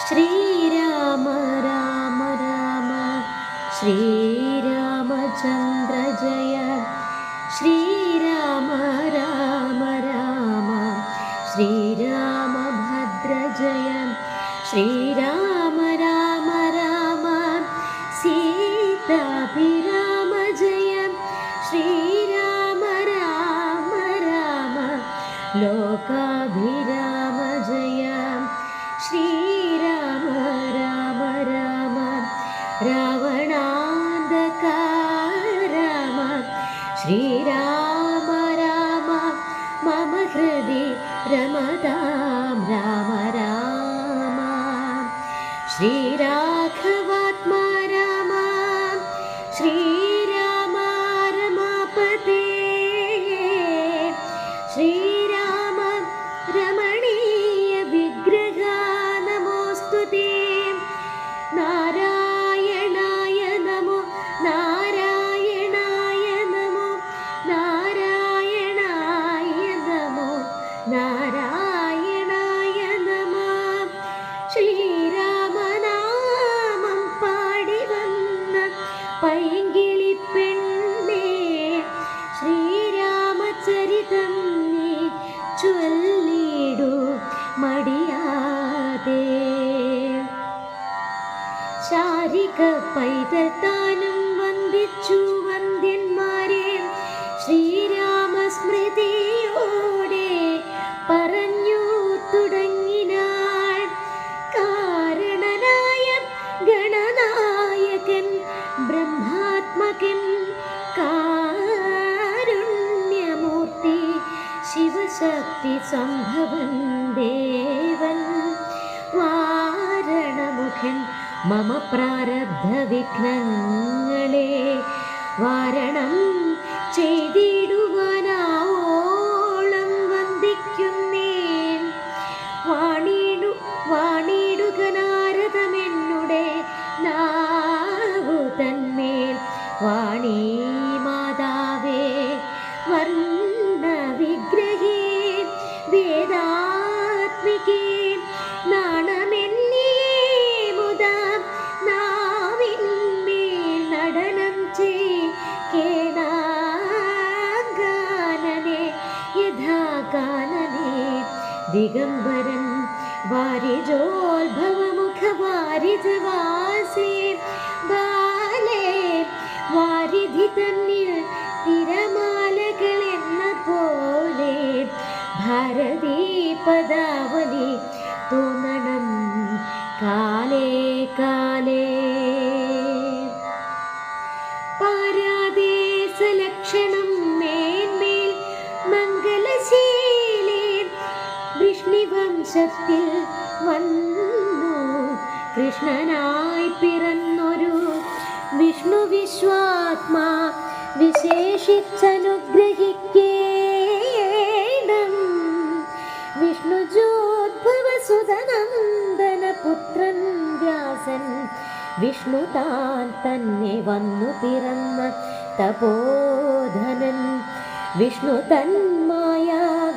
ശ്രീരാമ രാമ രാമ ശ്രീരാമചന്ദ്ര ജയ ശ്രീരാമ രാമ രാമ ശ്രീരാമഭദ്ര ജയ ശ്രീരാമ രാമ രാമ സീതാഭിരാമ ജയ ശ്രീരാമ രാമ രാമ ലോകാഭിരാമ ജയ ശ്രീരാമ രാമ രാമ രാവണാന്തക രാമ ശ്രീരാമ രാമ മമ ഹൃദി രമതാം രാമ രാമ ശ്രീരാഘവാത്മാ രാമ ശ്രീരാമ രമാപതേ ശ്രീരാമ രമണീയ വിഗ്രഹ നമോസ്തുതേ നാരായണായ നമോ നാരായണായ നമോ നാരായണായ നമോ നാരായണായ നമോ ശ്രീരാമനാമം പാടി വന്ന പൈങ്കിളി പെണ്ണേ ശ്രീരാമചരിതം നീ ചൊല്ലിടൂ മടിയാതെ ശാരിക പൈതത്താനും വന്ദിച്ചു വന്ദ്യന്മാരെ ശ്രീരാമസ്മൃതിയോടെ പറഞ്ഞു തുടങ്ങിനാൾ കാരണനായ ഗണനായകൻ ബ്രഹ്മാത്മകൻ കാരുണ്യമൂർത്തി ശിവശക്തി സംഭവൻ ദേവൻ വാരണമുഖൻ മമ പ്രാരബ്ധ വിഘ്നങ്ങളെ വാരണം ചെയ്തിടുവാനാവോളം വന്ദിക്കുന്നേൻ വാണിടുക നാരദമെന്നുടെ നാവു തന്മേൽ വാണീ മാതാവേ വർണ്ണ വിഗ്രഹേ വേദാത്മികേ നാണമെന്നേ മുദാ നാവിന്മേൽ നടനം കേദാഗാനനെ യഥാഗാനനെ ദിഗംബരൻ വാരിജോത്ഭവമുഖ വാരിജവാസേ ബാലേ വാരിധി തന്നിൽ തിരമാലകൾ എന്ന പോലെ ഭാരതീ പദാവലി തോന്നണം കാലേ കാലേ പാരാദേശലക്ഷണം മേന്മേൽ മംഗലശീലേ വൃഷ്ണിവംശത്തിൽ വന്നു കൃഷ്ണനായി പിറന്നൊരു വിഷ്ണു വിശ്വാത്മാ വിശേഷിച്ചനുഗ്രഹിക്കേണം വിഷ്ണുജോദ്ഭവസുതനന്ദന പുത്രൻ വ്യാസൻ വിഷ്ണു താൻ തന്നെ വന്നു പിറന്ന തപോധനൻ വിഷ്ണു തന്മായ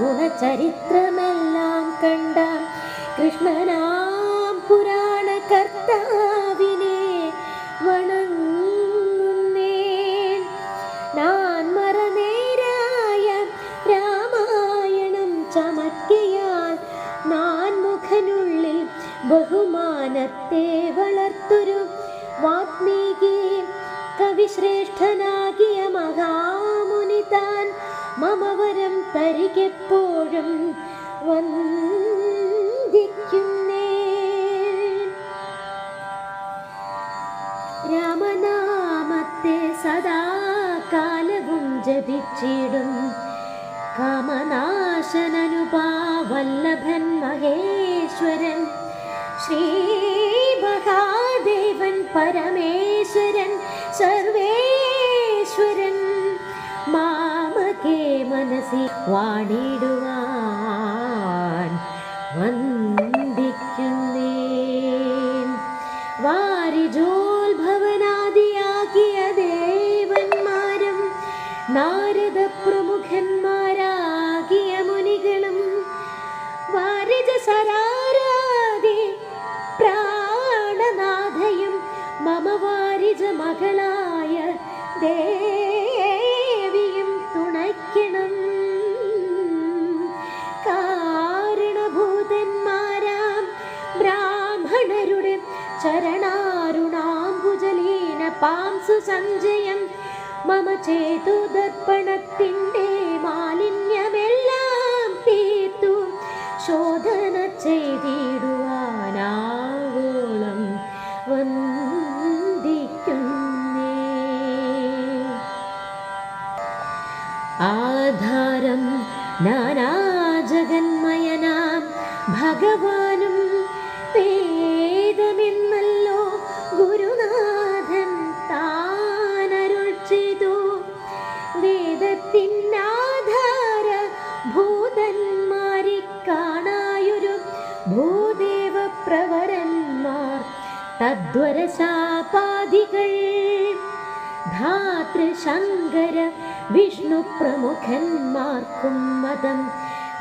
ഗുണചരിത്രമെല്ലാം കണ്ട കൃഷ്ണനാം പുരാണ കർത്താവിനെ വണങ്ങുന്നേൻ നാൻ മറനേരായ രാമായണം ചമക്കിയാൽ നാൻ മുഖനുള്ളിൽ ബഹുമാനത്തെ വളർത്തൊരു വാത്മീകി കവിശ്രേഷ്ഠനാകിയ മഹാമുനി താൻ മമവരം തരികെപ്പോഴും വന്ദിക്കുന്നേ രാമനാമത്തെ സദാ കാലവും ജപിച്ചിടും കാമനാശനനുപാവല്ലഭൻ മഹേശ്വരൻ ശ്രീ മഹാദേവൻ പരമേശ്വരൻ സർവേശ്വരൻ മാമകേ മനസി വാണിടുവാൻ വന്ദിക്കുന്നേൻ വാരിജോത്ഭവനാദിയാകിയ ദേവന്മാരും നാരദ പ്രമുഖന്മാരാ മകളായ ദേവിയും തുണയ്ക്കണം. കാരണഭൂതന്മാരാം ബ്രാഹ്മണരുടെ ചരണാരുണാംബുജലീന പാംസു സഞ്ജയം മമ ചേതുദർപ്പണത്തിൻ്റെ മാലിന്യമെല്ലാം തീർത്തു ശോധന ചെയ്തിടുവാനാവോളം വന്ദിക്കുന്നേ. ആധാരം നാനാജഗന്മയനാം ഭഗവാനും വേദമെന്നല്ലോ ഗുരുനാഥൻ താനരുൾ ചെയ്തു. വേദത്തിനാധാര ഭൂതന്മാരെ കാണായൊരു ഭൂദേവ പ്രവരന്മാർ തദ്വരശാപാദികൾ ധാതൃശങ്കര വിഷ്ണു പ്രമുഖന്മാർക്കും മതം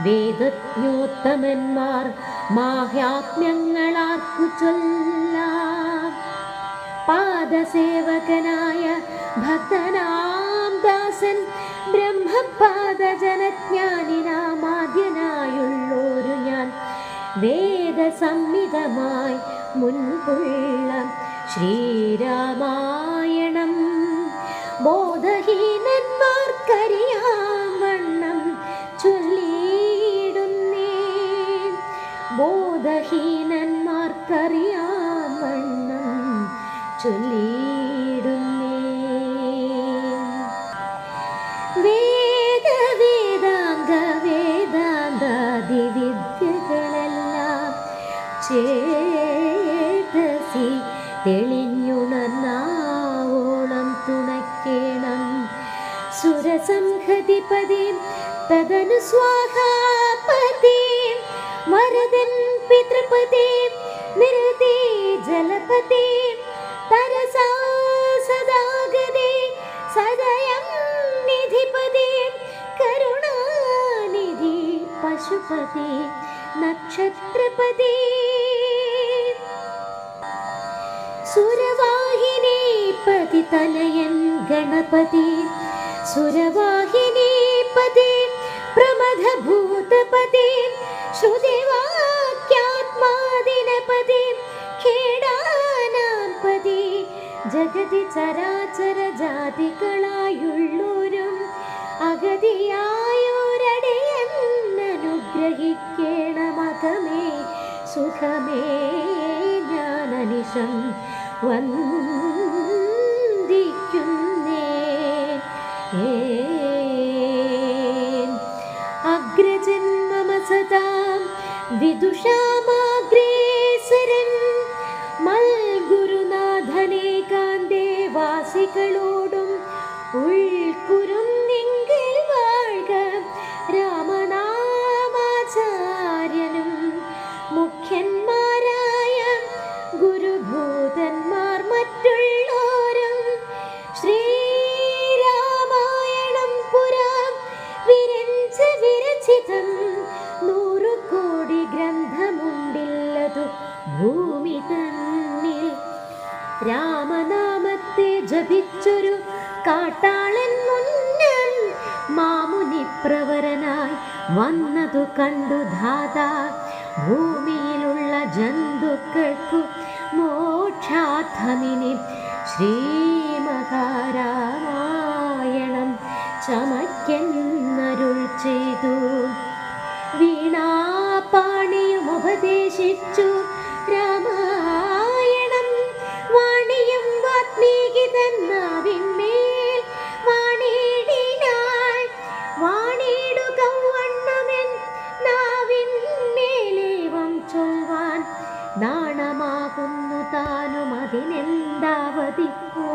വേദജ്ഞോത്തമന്മാർ മാഹാത്മ്യങ്ങളാർക്കു ചൊല്ലാം. പാദസേവകനായ ഭക്തനാം ദാസൻ ബ്രഹ്മപാദജനജ്ഞാനിനാമാദ്യനായുള്ളോരു ഞാൻ വേദസംഹിതമായി മുൻപുള്ള ശ്രീരാമായണം ബോധഹീനന്മാർക്കറിയാം വണ്ണം ചൊല്ലിയിടുന്നേ. ബോധഹീനന്മാർക്കറിയാം വണ്ണം ചൊല്ലിയിടുന്നേ. വേദ വേദാംഗ വേദാന്താദി വിദ്യകളെല്ലാം ചേതസി തെളിഞ്ഞുണർന്നാവോളം തുണയ്ക്കേണം. സുരസംഹതിപതി തദനു സ്വാഹാപതി വരദൻ പിതൃപതി നിരതി ജലപതി തരസാ സദാഗതി സദയം നിധിപതി കരുണാനിധി പശുപതി നക്ഷത്രപതി സുരവാഹിനി പതി തനയൻ ഗണപതി സുരവാഹിനി പതി പ്രമഥഭൂതപതി ശ്രുതിവാക്യാത്മാദിനപതി ഖേടാനാംപതി ജഗതി ചരാചര ജാതികളായുള്ളോരും അഗതിയായോരടിയനുഗ്രഹിക്കേണമകമേ സുഖമേ ജ്ഞാനനിശം വന്ദിക്കുന്നേ. അഗ്രജന്മമ സദാം വിദുഷാമാഗ്രേസരൻ മൽഗുരുനാഥനേകാന്തേ വാസികളോടും ഉൾക്കുരുന്നെങ്കിൽ വാഴ്ക രാമനാമാചാര്യനും മുഖ്യന്മാരായ ഗുരുഭൂതന്മാർ മറ്റുള്ളോരും ശ്രീരാമായണം പുരാ വിരഞ്ച വിരചിതം 100 കോടി ഗ്രന്ഥമുണ്ടില്ലതു ഭൂമി തന്നിൽ. രാമനാമത്തെ ജപിച്ചൊരു കാട്ടാളൻ മുന്നൻ മാമുനി പ്രവരനായി വന്നതു കണ്ടു ധാതാ. ഭൂമിയിലുള്ള ജന്തുക്കൾക്കു മോക്ഷാർത്ഥമിനി ശ്രീമഹാരാമായണം ചമയ്ക്കെന്നരുൾ ചെയ്തു. വീണാപാണിയും ഉപദേശിച്ചു രാമായണം വാണിയും വാത്മീകിതന്നാവിന്മേൽ വാണിയിടിനാൾ. വാണിയിടുകവണ്ണമെൻ നാവിന്മേലേവം ചൊൽവാൻ നാണമാകുന്നു താനും അതിനെന്താവതിപ്പോ.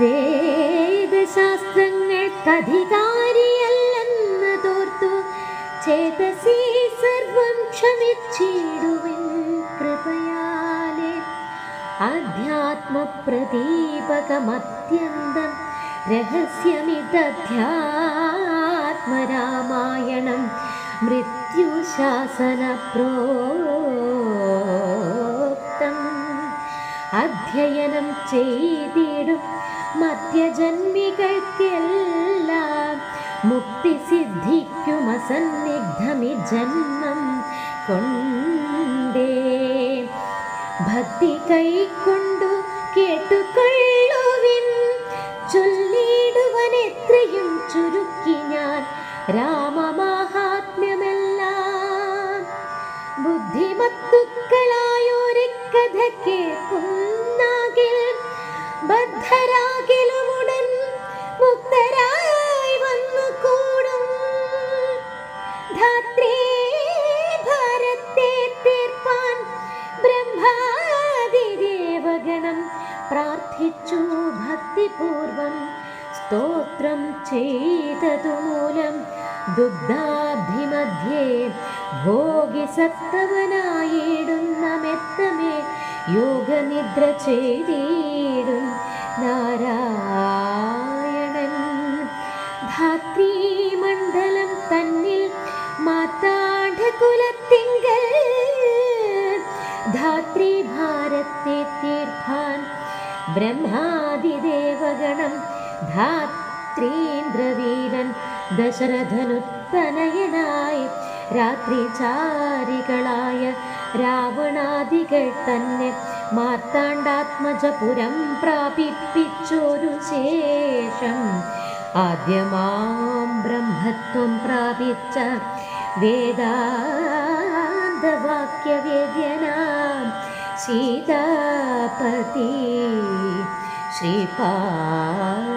വേദശാസ്ത്രങ്ങൾക്കധികാരിയല്ലെന്ന് തോർത്തു ചേതസി സർവം ക്ഷമിച്ചിടുവിൻ കൃപയാലേ. അധ്യാത്മപ്രദീപകമത്യന്തം രഹസ്യമിതധ്യാത്മരാമായണം മൃത്യുശാസന പ്രോക്തം. അധ്യയനം ചെയ്തിടും മധ്യജന്മികൾക്കെല്ലാം മുക്തി സിദ്ധിക്കും അസന്നിഗ്ധമി ജന്മം കൊണ്ടേ. ഭക്തി കൈക്കൊണ്ടു കേട്ടുകൊള്ളുവിൻ, ചൊല്ലിടുവൻ എത്രയും ചുരുക്കി ഞാൻ രാമമാഹാത്മ്യമെല്ലാം. ബുദ്ധിമത്തുക്കളായോരെ കഥ കേൾക്കുന്നാകിൽ ബദ്ധരാകിലുമുടൻ മുക്തരായി വന്നു കൂടും. ധാത്രീ ഭാരത്തെ തീർപ്പാൻ ബ്രഹ്മാദിദേവഗണം പ്രാർത്ഥിച്ചു ഭക്തിപൂർവം. സ്തോത്രം ചെയ്തതുമൂലം ദുഗ്ധാബ്ധിമധ്യേ ഭോഗി സത്തവനായിടുന്ന മെത്തമേ യോഗനിദ്ര ചെയ്തിടും നാരായണൻ. ധാത്രീമണ്ഡലം തന്നിൽ മാതാണ്ഡകുലത്തിങ്കൽ ധാത്രീ ഭാരത്തെ തീർപ്പാൻ ബ്രഹ്മാദിദേവഗണം ധാത്രീന്ദ്രവീരൻ ദശരഥനുത്തനയനായി രാത്രിചാരികളായ രാവണാദികൾ തന്നെ മാർത്താണ്ഡാത്മജപുരം പ്രാപിപ്പിച്ചൊരു ശേഷം ആദ്യമാം ബ്രഹ്മത്വം പ്രാപിച്ച വേദാന്തവാക്യവേദ്യനാം സീതാപതി ശ്രീപാദ